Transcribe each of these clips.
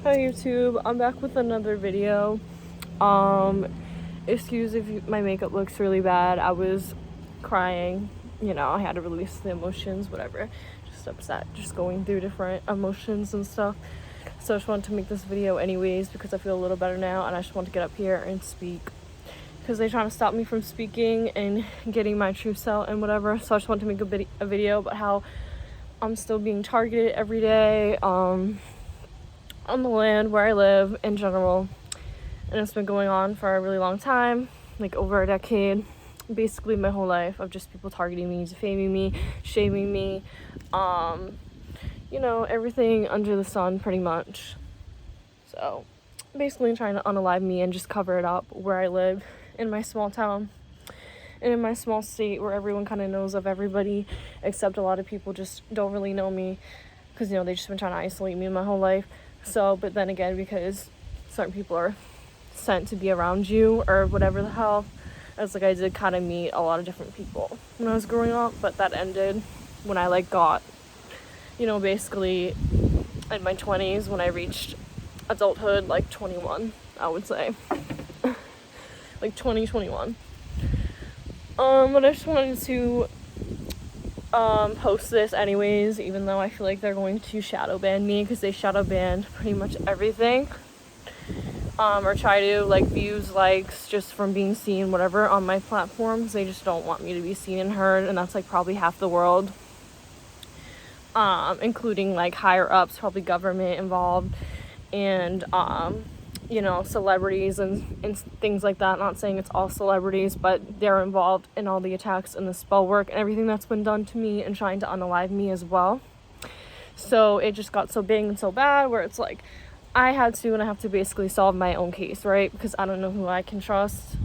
Hi YouTube, I'm back with another video. Excuse if my makeup looks really bad. I was crying, I had to release the emotions, whatever. Just upset, just going through different emotions and stuff. So I just wanted to make this video anyways because I feel a little better now and I just want to get up here and speak. Because they're trying to stop me from speaking and getting my true self and whatever. So I just wanted to make a video about how I'm still being targeted every day. On the land where I live in general, and it's been going on for a really long time, like over a decade, basically my whole life, of just people targeting me, defaming me, shaming me, everything under the sun pretty much. So basically trying to unalive me and just cover it up where I live in my small town and in my small state where everyone kind of knows of everybody, except a lot of people just don't really know me because they just been trying to isolate me my whole life. So, but then again, because certain people are sent to be around you or whatever the hell, it's like I did kind of meet a lot of different people when I was growing up, but that ended when I got, basically in my 20s, when I reached adulthood, 21, I would say. 2021. But I just wanted to post this anyways, even though I feel like they're going to shadow ban me because they shadow banned pretty much everything, or try to views, likes, just from being seen, whatever, on my platforms. They just don't want me to be seen and heard, and that's probably half the world, including higher ups, probably government involved, and celebrities and things like that. Not saying it's all celebrities, but they're involved in all the attacks and the spell work and everything that's been done to me and trying to unalive me as well. So it just got so big and so bad where it's I have to basically solve my own case, right? Because I don't know who I can trust,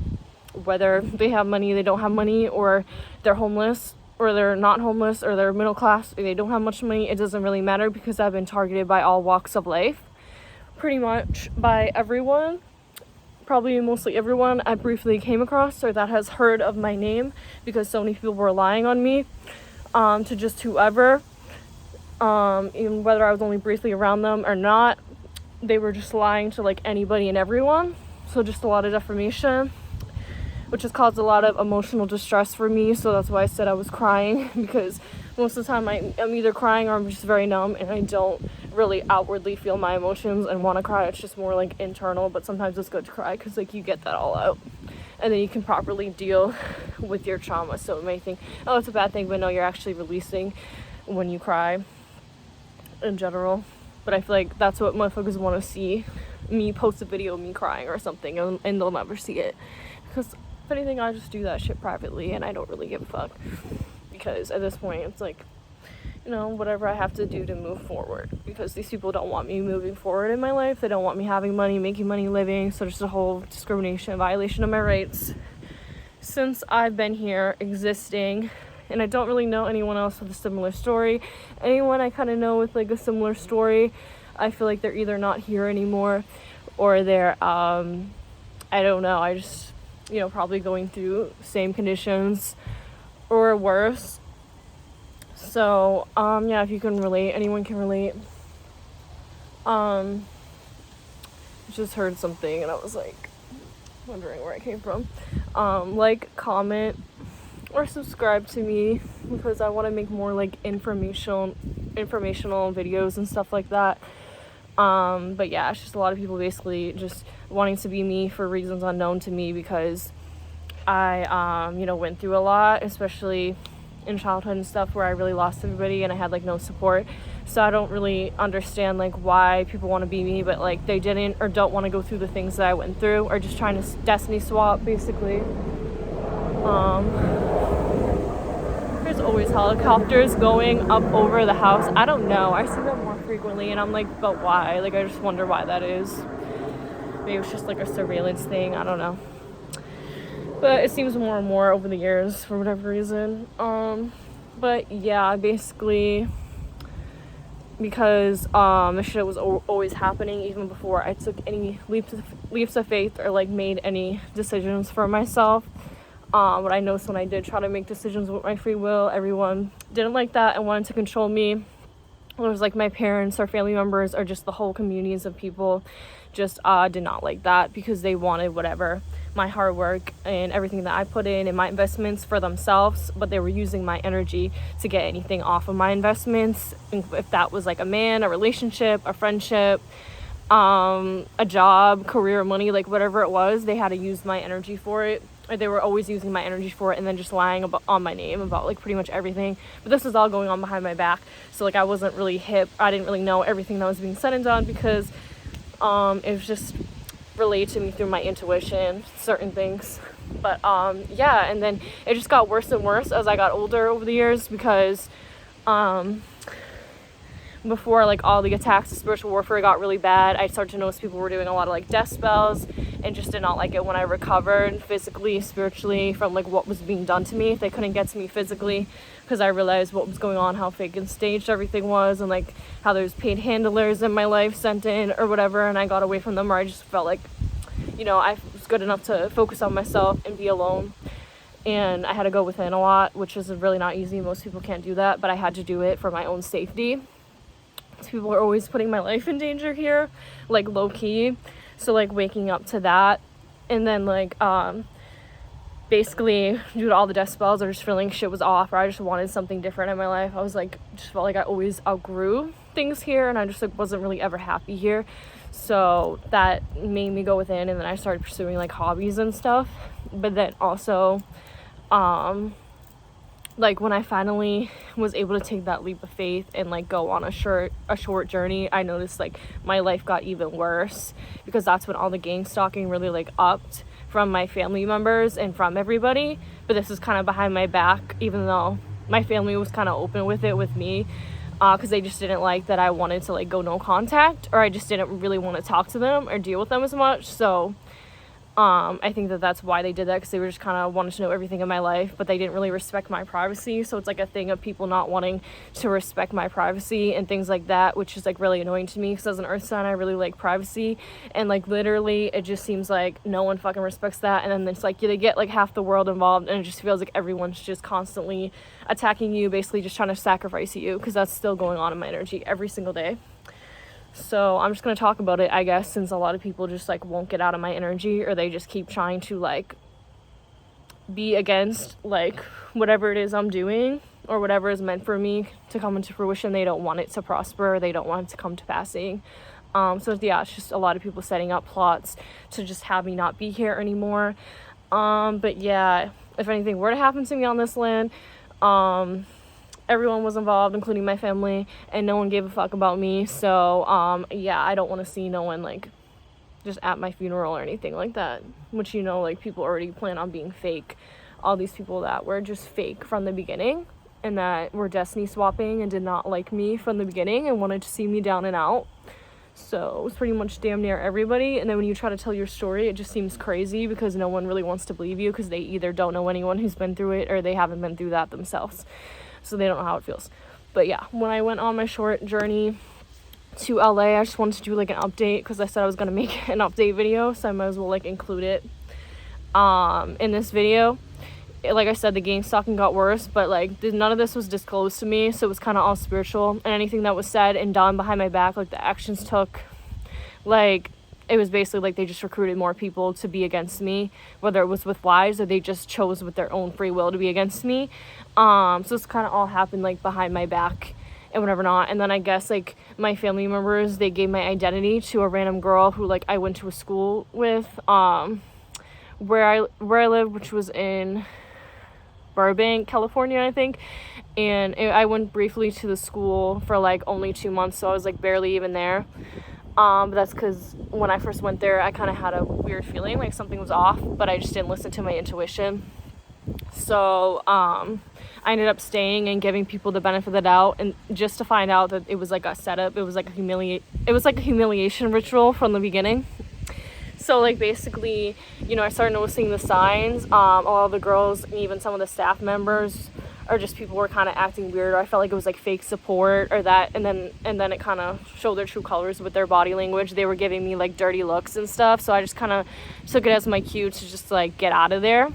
whether they have money, they don't have money, or they're homeless, or they're not homeless, or they're middle class, or they don't have much money. It doesn't really matter because I've been targeted by all walks of life. Pretty much by everyone, probably mostly everyone I briefly came across or that has heard of my name, because so many people were lying on me, to just whoever, even whether I was only briefly around them or not, they were just lying to anybody and everyone. So just a lot of defamation, which has caused a lot of emotional distress for me. So that's why I said I was crying, because most of the time I'm either crying or I'm just very numb and I don't really outwardly feel my emotions and want to cry. It's just more internal, but sometimes it's good to cry because you get that all out and then you can properly deal with your trauma. So you may think, oh, it's a bad thing, but no, you're actually releasing when you cry in general. But I feel that's what motherfuckers want to see, me post a video of me crying or something, and they'll never see it, because if anything, I just do that shit privately and I don't really give a fuck, because at this point it's whatever I have to do to move forward, because these people don't want me moving forward in my life. They don't want me having money, making money, living. So just a whole discrimination, violation of my rights since I've been here existing. And I don't really know anyone else with a similar story. Anyone I kind of know with a similar story, I feel they're either not here anymore, or they're I don't know, I just probably going through same conditions or worse. So, yeah, if you can relate, anyone can relate. Just heard something and I was wondering where it came from. Comment, or subscribe to me, because I want to make more informational videos and stuff like that. But yeah, it's just a lot of people basically just wanting to be me for reasons unknown to me, because I, went through a lot, especially in childhood and stuff, where I really lost everybody and I had no support. So I don't really understand why people want to be me, but they didn't or don't want to go through the things that I went through, or just trying to destiny swap basically. There's always helicopters going up over the house. I don't know, I see them more frequently and I'm but why? I just wonder why that is. Maybe it's just a surveillance thing, I don't know. But it seems more and more over the years for whatever reason. But yeah, basically, because this shit was always happening even before I took any leaps of faith or made any decisions for myself. What I noticed when I did try to make decisions with my free will, everyone didn't like that and wanted to control me, it was like my parents or family members or just the whole communities of people just did not like that, because they wanted whatever my hard work and everything that I put in and my investments for themselves, but they were using my energy to get anything off of my investments. If that was like a man, a relationship, a friendship, a job, career, money, like whatever it was, they had to use my energy for it. Or they were always using my energy for it, and then just lying on my name about like pretty much everything. But this was all going on behind my back, so like I wasn't really hip. I didn't really know everything that was being said and done, because it was just relayed to me through my intuition, certain things. But yeah, and then it just got worse and worse as I got older over the years, because before like all the attacks of spiritual warfare got really bad, I started to notice people were doing a lot of like death spells, and just did not like it when I recovered physically, spiritually, from like what was being done to me. If they couldn't get to me physically, because I realized what was going on, how fake and staged everything was, and like how there's paid handlers in my life sent in or whatever, and I got away from them, or I just felt like, you know, I was good enough to focus on myself and be alone. And I had to go within a lot, which is really not easy. Most people can't do that, but I had to do it for my own safety. People are always putting my life in danger here, like low key. So like waking up to that, and then like basically due to all the death spells, or just feeling shit was off, or I just wanted something different in my life. I was like, just felt like I always outgrew things here, and I just like wasn't really ever happy here. So that made me go within, and then I started pursuing like hobbies and stuff. But then also like when I finally was able to take that leap of faith and like go on a short journey, I noticed like my life got even worse, because that's when all the gang stalking really like upped from my family members and from everybody. But this is kind of behind my back, even though my family was kind of open with it with me, because they just didn't like that I wanted to like go no contact, or I just didn't really want to talk to them or deal with them as much. So I think that that's why they did that, because they were just kind of wanted to know everything in my life, but they didn't really respect my privacy. So it's like a thing of people not wanting to respect my privacy and things like that, which is like really annoying to me, because as an earth sign I really like privacy, and like literally it just seems like no one fucking respects that. And then it's like they get like half the world involved, and it just feels like everyone's just constantly attacking you, basically just trying to sacrifice you, because that's still going on in my energy every single day. So I'm just going to talk about it, I guess, since a lot of people just like won't get out of my energy, or they just keep trying to like be against like whatever it is I'm doing, or whatever is meant for me to come into fruition. They don't want it to prosper, they don't want it to come to passing. So yeah, it's just a lot of people setting up plots to just have me not be here anymore. But yeah, if anything were to happen to me on this land, everyone was involved, including my family, and no one gave a fuck about me. So yeah, I don't want to see no one like just at my funeral or anything like that, which, you know, like people already plan on being fake. All these people that were just fake from the beginning, and that were destiny swapping and did not like me from the beginning and wanted to see me down and out. So it was pretty much damn near everybody. And then when you try to tell your story, it just seems crazy, because no one really wants to believe you, because they either don't know anyone who's been through it, or they haven't been through that themselves. So they don't know how it feels. But yeah, when I went on my short journey to LA, I just wanted to do like an update, because I said I was going to make an update video, so I might as well like include it in this video. Like I said, the gang stalking got worse, but like none of this was disclosed to me, so it was kind of all spiritual. And anything that was said and done behind my back, like the actions took, like it was basically like they just recruited more people to be against me, whether it was with lies or they just chose with their own free will to be against me. So it's kind of all happened like behind my back and whatever not. And then I guess like my family members, they gave my identity to a random girl who like I went to a school with, where I live, which was in Burbank, California, I think. And I went briefly to the school for like only 2 months, so I was like barely even there. But that's because when I first went there, I kind of had a weird feeling like something was off, but I just didn't listen to my intuition. So I ended up staying and giving people the benefit of the doubt, and just to find out that it was like a setup. It was like a humiliation ritual from the beginning. So like basically, you know, I started noticing the signs. All the girls and even some of the staff members, or just people were kind of acting weird, or I felt like it was like fake support or that, and then it kind of showed their true colors with their body language. They were giving me like dirty looks and stuff, so I just kind of took it as my cue to just like get out of there.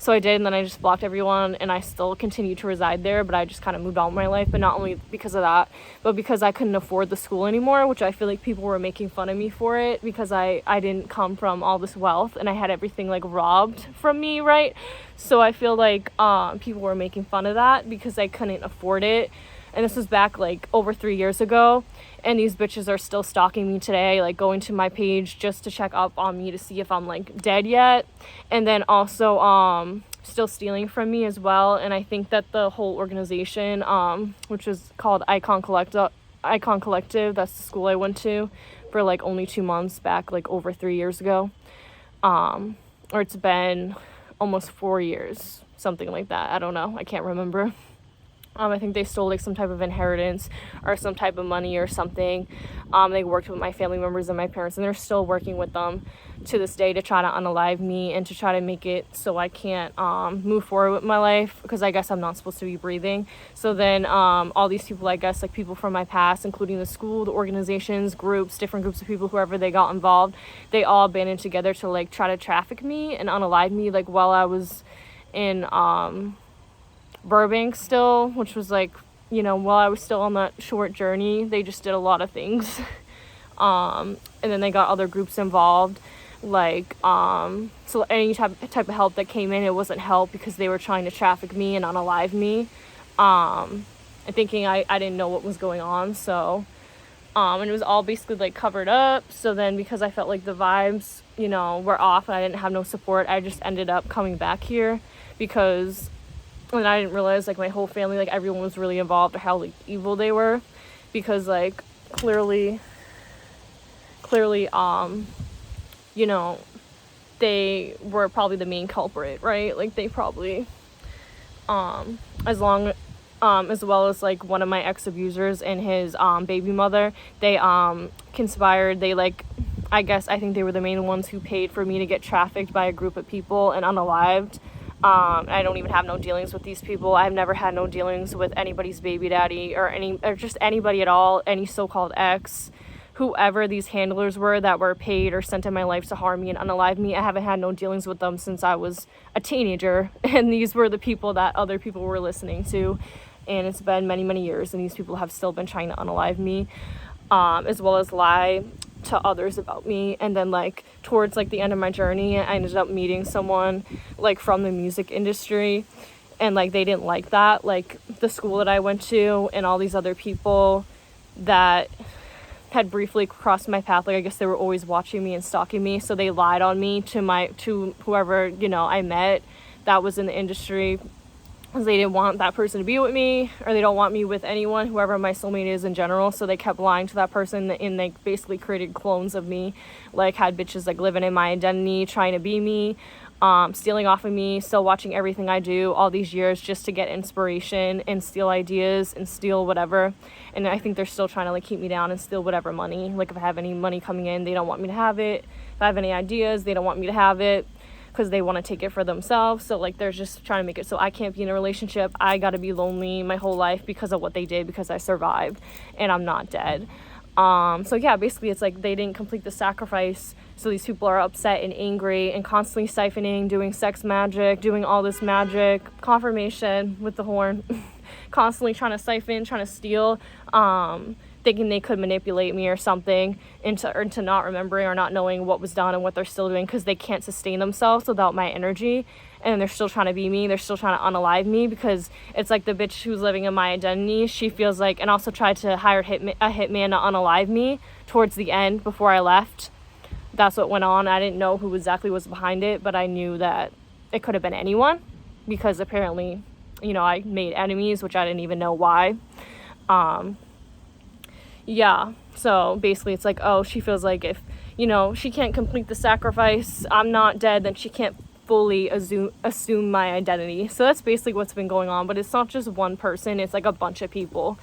So I did, and then I just blocked everyone, and I still continued to reside there, but I just kind of moved on with my life. But not only because of that, but because I couldn't afford the school anymore, which I feel like people were making fun of me for it, because I didn't come from all this wealth, and I had everything like robbed from me, right? So I feel like people were making fun of that because I couldn't afford it. And this was back like over 3 years ago, and these bitches are still stalking me today, like going to my page just to check up on me to see if I'm like dead yet, and then also still stealing from me as well. And I think that the whole organization, which was called Icon Collective, that's the school I went to for like only 2 months back like over 3 years ago, or it's been almost 4 years, something like that. I don't know, I can't remember. I think they stole like some type of inheritance or some type of money or something. They worked with my family members and my parents, and they're still working with them to this day to try to unalive me and to try to make it so I can't move forward with my life, because I guess I'm not supposed to be breathing. So then all these people, I guess, like people from my past, including the school, the organizations, groups, different groups of people, whoever they got involved, they all banded together to like try to traffic me and unalive me, like while I was in Burbank still, which was like, you know, while I was still on that short journey. They just did a lot of things. And then they got other groups involved, like so any type of help that came in, it wasn't help because they were trying to traffic me and unalive me, and thinking I didn't know what was going on. So and it was all basically like covered up. So then because I felt like the vibes, you know, were off and I didn't have no support, I just ended up coming back here, because and I didn't realize like my whole family, like everyone was really involved, or how like evil they were, because like clearly you know, they were probably the main culprit, right? Like they probably as well as like one of my ex-abusers and his baby mother, they conspired. They like, I think they were the main ones who paid for me to get trafficked by a group of people and unalived. I don't even have no dealings with these people. I've never had no dealings with anybody's baby daddy or just anybody at all, any so-called ex, whoever these handlers were that were paid or sent in my life to harm me and unalive me. I haven't had no dealings with them since I was a teenager, and these were the people that other people were listening to, and it's been many, many years, and these people have still been trying to unalive me, as well as lie to others about me. And then like towards like the end of my journey, I ended up meeting someone like from the music industry, and like they didn't like that, like the school that I went to and all these other people that had briefly crossed my path, like I guess they were always watching me and stalking me, so they lied on me to whoever, you know, I met that was in the industry, because they didn't want that person to be with me, or they don't want me with anyone, whoever my soulmate is in general. So they kept lying to that person, and they basically created clones of me, like had bitches like living in my identity, trying to be me, stealing off of me, still watching everything I do all these years just to get inspiration and steal ideas and steal whatever. And I think they're still trying to like keep me down and steal whatever money. Like if I have any money coming in, they don't want me to have it. If I have any ideas, they don't want me to have it, because they want to take it for themselves. So like they're just trying to make it so I can't be in a relationship. I gotta be lonely my whole life because of what they did, because I survived and I'm not dead. So yeah, basically it's like they didn't complete the sacrifice, so these people are upset and angry and constantly siphoning, doing sex magic, doing all this magic, confirmation with the horn, constantly trying to siphon, trying to steal, thinking they could manipulate me or something into not remembering or not knowing what was done and what they're still doing, because they can't sustain themselves without my energy, and they're still trying to be me. They're still trying to unalive me, because it's like the bitch who's living in my identity, she feels like, and also tried to hire a hitman to unalive me towards the end before I left. That's what went on. I didn't know who exactly was behind it, but I knew that it could have been anyone, because apparently, you know, I made enemies, which I didn't even know why. Yeah, so basically it's like, oh, she feels like if, you know, she can't complete the sacrifice, I'm not dead, then she can't fully assume my identity. So that's basically what's been going on, but it's not just one person, it's like a bunch of people.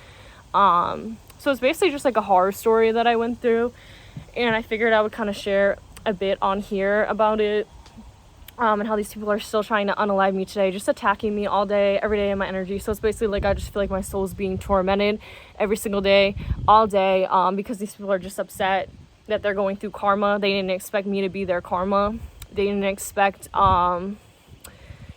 So it's basically just like a horror story that I went through, and I figured I would kind of share a bit on here about it, and how these people are still trying to unalive me today, just attacking me all day, every day in my energy. So it's basically like I just feel like my soul is being tormented every single day, all day, because these people are just upset that they're going through karma. They didn't expect me to be their karma. They didn't expect,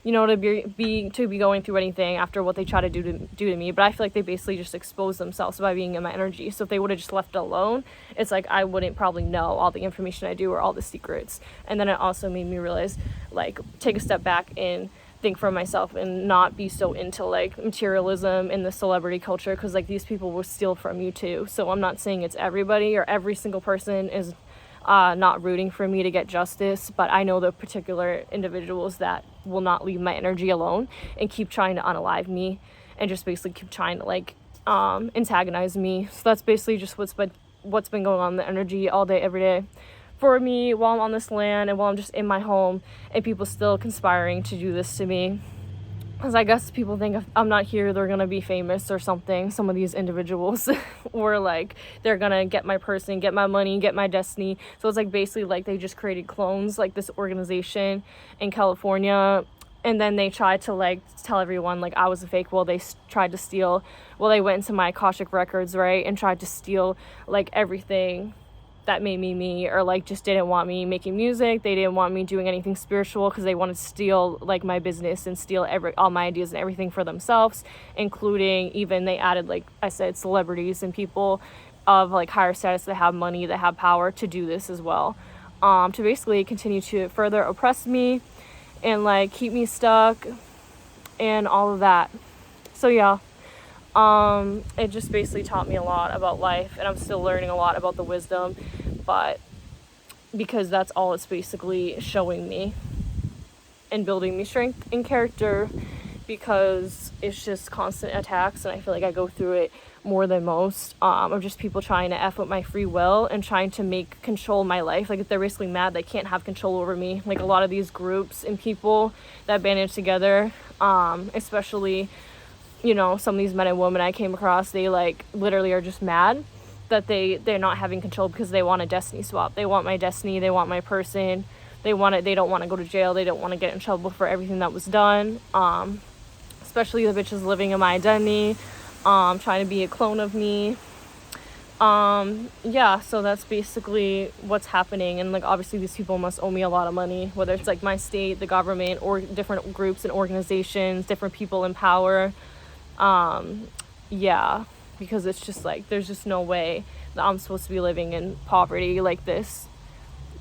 to be going through anything after what they try to do to me. But I feel like they basically just expose themselves by being in my energy. So if they would have just left it alone, it's like I wouldn't probably know all the information I do or all the secrets. And then it also made me realize, like, take a step back and think for myself and not be so into like materialism in the celebrity culture, because like these people will steal from you too. So I'm not saying it's everybody or every single person is not rooting for me to get justice, but I know the particular individuals that will not leave my energy alone and keep trying to unalive me and just basically keep trying to like antagonize me. So that's basically just what's been going on in the energy all day, every day for me while I'm on this land and while I'm just in my home, and people still conspiring to do this to me. Because I guess people think if I'm not here, they're going to be famous or something. Some of these individuals or like they're going to get my person, get my money, get my destiny. So it's like basically like they just created clones, like this organization in California. And then they tried to like tell everyone like I was a fake. Well, they tried to steal. Well, they went into my Akashic records, right? And tried to steal like everything that made me, or like just didn't want me making music. They didn't want me doing anything spiritual because they wanted to steal like my business and steal all my ideas and everything for themselves, including even they added, like I said, celebrities and people of like higher status that have money, that have power to do this as well, to basically continue to further oppress me and like keep me stuck and all of that. So yeah, it just basically taught me a lot about life, and I'm still learning a lot about the wisdom, but because that's all it's basically showing me and building me strength and character, because it's just constant attacks, and I feel like I go through it more than most, of just people trying to F with my free will and trying to control my life. Like if they're basically mad, they can't have control over me. Like a lot of these groups and people that bandage together, especially some of these men and women I came across, they like literally are just mad that they're not having control because they want a destiny swap. They want my destiny, they want my person, they don't want to go to jail, they don't want to get in trouble for everything that was done, especially the bitches living in my identity, trying to be a clone of me. So that's basically what's happening. And like obviously these people must owe me a lot of money, whether it's like my state, the government, or different groups and organizations, different people in power. Because it's just like there's just no way that I'm supposed to be living in poverty like this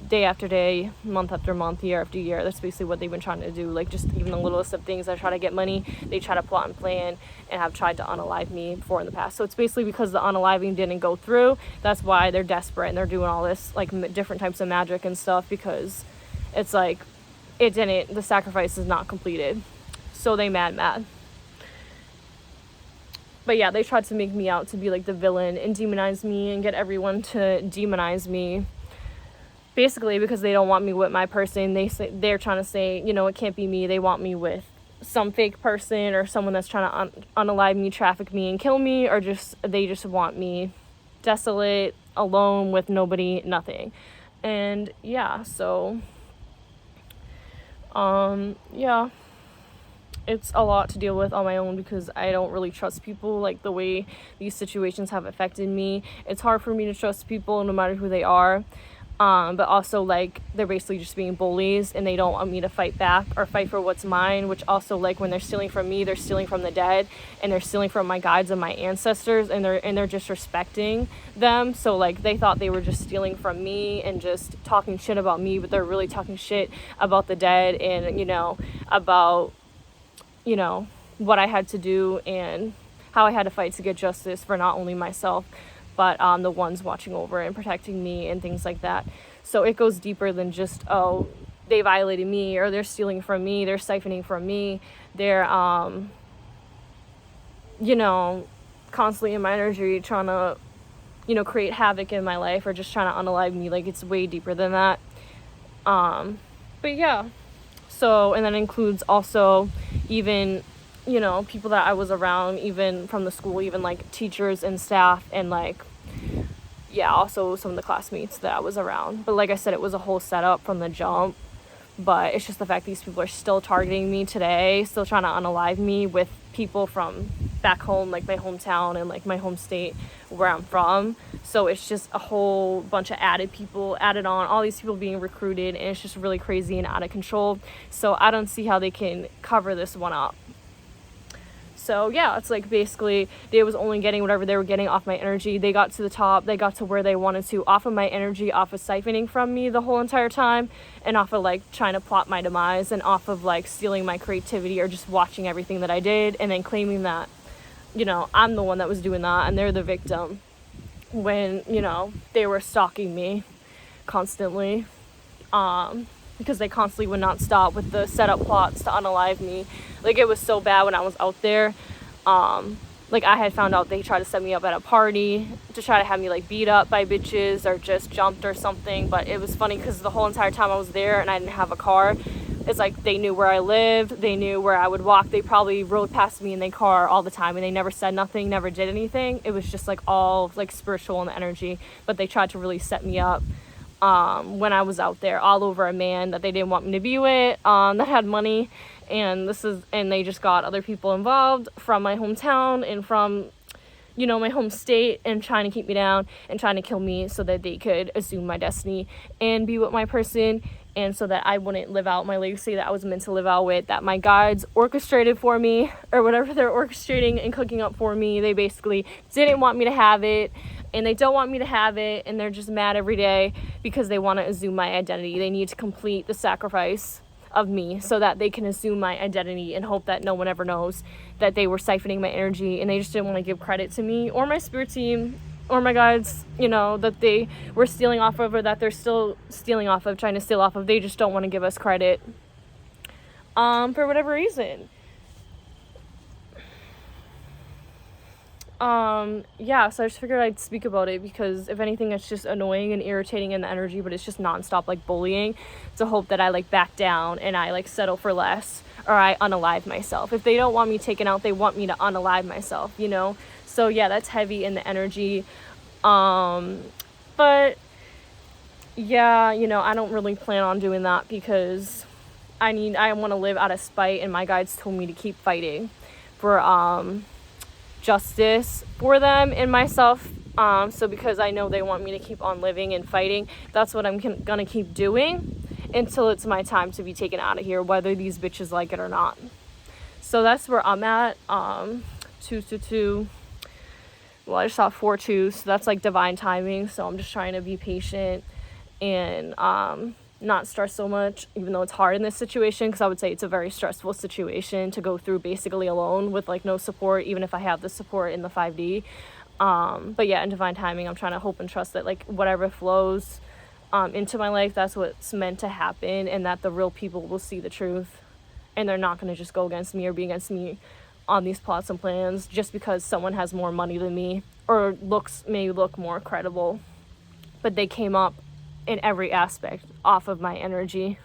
day after day, month after month, year after year. That's basically what they've been trying to do. Like just even the littlest of things, I try to get money, they try to plot and plan and have tried to unalive me before in the past. So it's basically because the unaliving didn't go through, that's why they're desperate and they're doing all this like different types of magic and stuff, because it's like the sacrifice is not completed, so they mad. But yeah, they tried to make me out to be like the villain and demonize me and get everyone to demonize me. Basically because they don't want me with my person. They're trying to say, it can't be me. They want me with some fake person or someone that's trying to unalive me, traffic me, and kill me, or they just want me desolate, alone, with nobody, nothing. And yeah, so it's a lot to deal with on my own because I don't really trust people like the way these situations have affected me. It's hard for me to trust people no matter who they are. But also like they're basically just being bullies and they don't want me to fight back or fight for what's mine, which also like when they're stealing from me, they're stealing from the dead and they're stealing from my guides and my ancestors, and they're disrespecting them. So like they thought they were just stealing from me and just talking shit about me, but they're really talking shit about the dead and about what I had to do and how I had to fight to get justice for not only myself, but the ones watching over and protecting me and things like that. So it goes deeper than just, they violated me or they're stealing from me, they're siphoning from me, they're, constantly in my energy trying to, create havoc in my life or just trying to unalive me. Like it's way deeper than that. But yeah. So, and that includes also even, people that I was around, even from the school, even like teachers and staff, and like, also some of the classmates that I was around. But like I said, it was a whole setup from the jump. But it's just the fact these people are still targeting me today, still trying to unalive me with people from back home, like my hometown and like my home state where I'm from. So it's just a whole bunch of added people added on, all these people being recruited, and it's just really crazy and out of control. So I don't see how they can cover this one up. So yeah, it's like basically they was only getting whatever they were getting off my energy. They got to the top, they got to where they wanted to off of my energy, off of siphoning from me the whole entire time, and off of like trying to plot my demise, and off of like stealing my creativity, or just watching everything that I did and then claiming that, you know, I'm the one that was doing that and they're the victim, when, you know, they were stalking me constantly, because they constantly would not stop with the setup plots to unalive me. Like, it was so bad when I was out there. Like, I had found out they tried to set me up at a party to try to have me like beat up by bitches or just jumped or something. But it was funny because the whole entire time I was there and I didn't have a car, it's like they knew where I lived, they knew where I would walk. They probably rode past me in their car all the time, and they never said nothing, never did anything. It was just like all like spiritual and the energy. But they tried to really set me up when I was out there, all over a man that they didn't want me to be with, that had money. And they just got other people involved from my hometown and from, you know, my home state, and trying to keep me down and trying to kill me so that they could assume my destiny and be with my person, and so that I wouldn't live out my legacy that I was meant to live out with, that my guides orchestrated for me, or whatever they're orchestrating and cooking up for me. They basically didn't want me to have it, and they don't want me to have it, and they're just mad every day because they want to assume my identity. They need to complete the sacrifice of me so that they can assume my identity and hope that no one ever knows that they were siphoning my energy, and they just didn't want to give credit to me or my spirit team or my guides, you know, that they were stealing off of, or that they're still stealing off of, trying to steal off of. They just don't want to give us credit for whatever reason. Yeah, so I just figured I'd speak about it because if anything, it's just annoying and irritating in the energy, but it's just nonstop like bullying to hope that I like back down and I like settle for less, or I unalive myself. If they don't want me taken out, they want me to unalive myself, you know? So yeah, that's heavy in the energy. But yeah, you know, I don't really plan on doing that because I want to live out of spite, and my guides told me to keep fighting for, justice for them and myself. So because I know they want me to keep on living and fighting, that's what I'm gonna keep doing until it's my time to be taken out of here, whether these bitches like it or not. So that's where I'm at. 2 well, I just saw 4-2, so that's like divine timing. So I'm just trying to be patient and not stress so much, even though it's hard in this situation, because I would say it's a very stressful situation to go through basically alone with like no support, even if I have the support in the 5D. But yeah, in divine timing, I'm trying to hope and trust that like whatever flows into my life, that's what's meant to happen, and that the real people will see the truth, and they're not going to just go against me or be against me on these plots and plans just because someone has more money than me or may look more credible. But they came up in every aspect off of my energy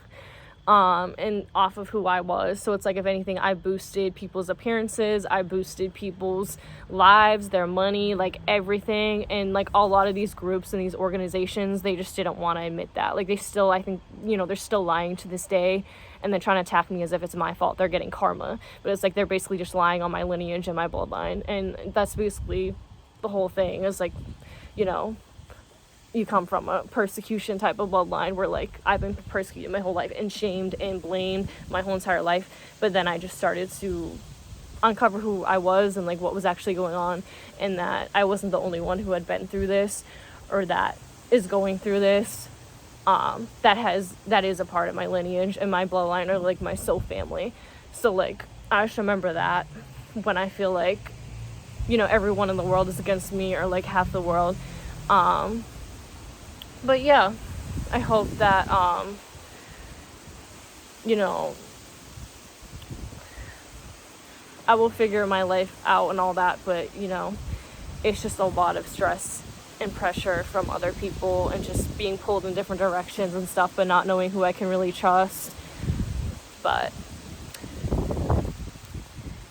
and off of who I was. So it's like, if anything, I boosted people's appearances, I boosted people's lives, their money, like everything. And like a lot of these groups and these organizations, they just didn't want to admit that. Like they still, I think, you know, they're still lying to this day, and they're trying to attack me as if it's my fault. They're getting karma, but it's like they're basically just lying on my lineage and my bloodline. And that's basically the whole thing, is like, you know, you come from a persecution type of bloodline where like I've been persecuted my whole life and shamed and blamed my whole entire life. But then I just started to uncover who I was and like what was actually going on, and that I wasn't the only one who had been through this or that is going through this. That is a part of my lineage and my bloodline, or like my soul family. So like I just remember that when I feel like, you know, everyone in the world is against me, or like half the world. But yeah, I hope that, you know, I will figure my life out and all that, but, you know, it's just a lot of stress and pressure from other people, and just being pulled in different directions and stuff, but not knowing who I can really trust. But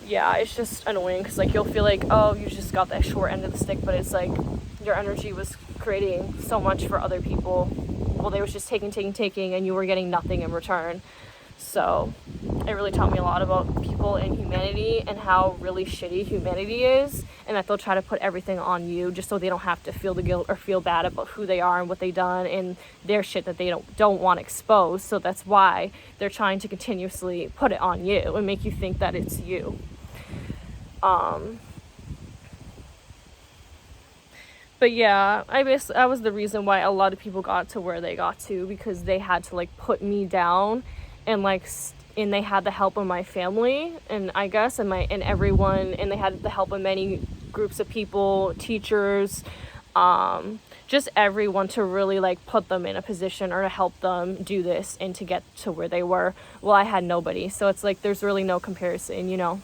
yeah, it's just annoying because like you'll feel like, oh, you just got that short end of the stick, but it's like your energy was creating so much for other people. Well, they was just taking, and you were getting nothing in return. So it really taught me a lot about people and humanity and how really shitty humanity is, and that they'll try to put everything on you just so they don't have to feel the guilt or feel bad about who they are and what they done and their shit that they don't want exposed. So that's why they're trying to continuously put it on you and make you think that it's you. But yeah, I was the reason why a lot of people got to where they got to, because they had to like put me down, and like and they had the help of my family, and I guess and everyone, and they had the help of many groups of people, teachers, just everyone, to really like put them in a position or to help them do this and to get to where they were. Well, I had nobody, so it's like there's really no comparison, you know.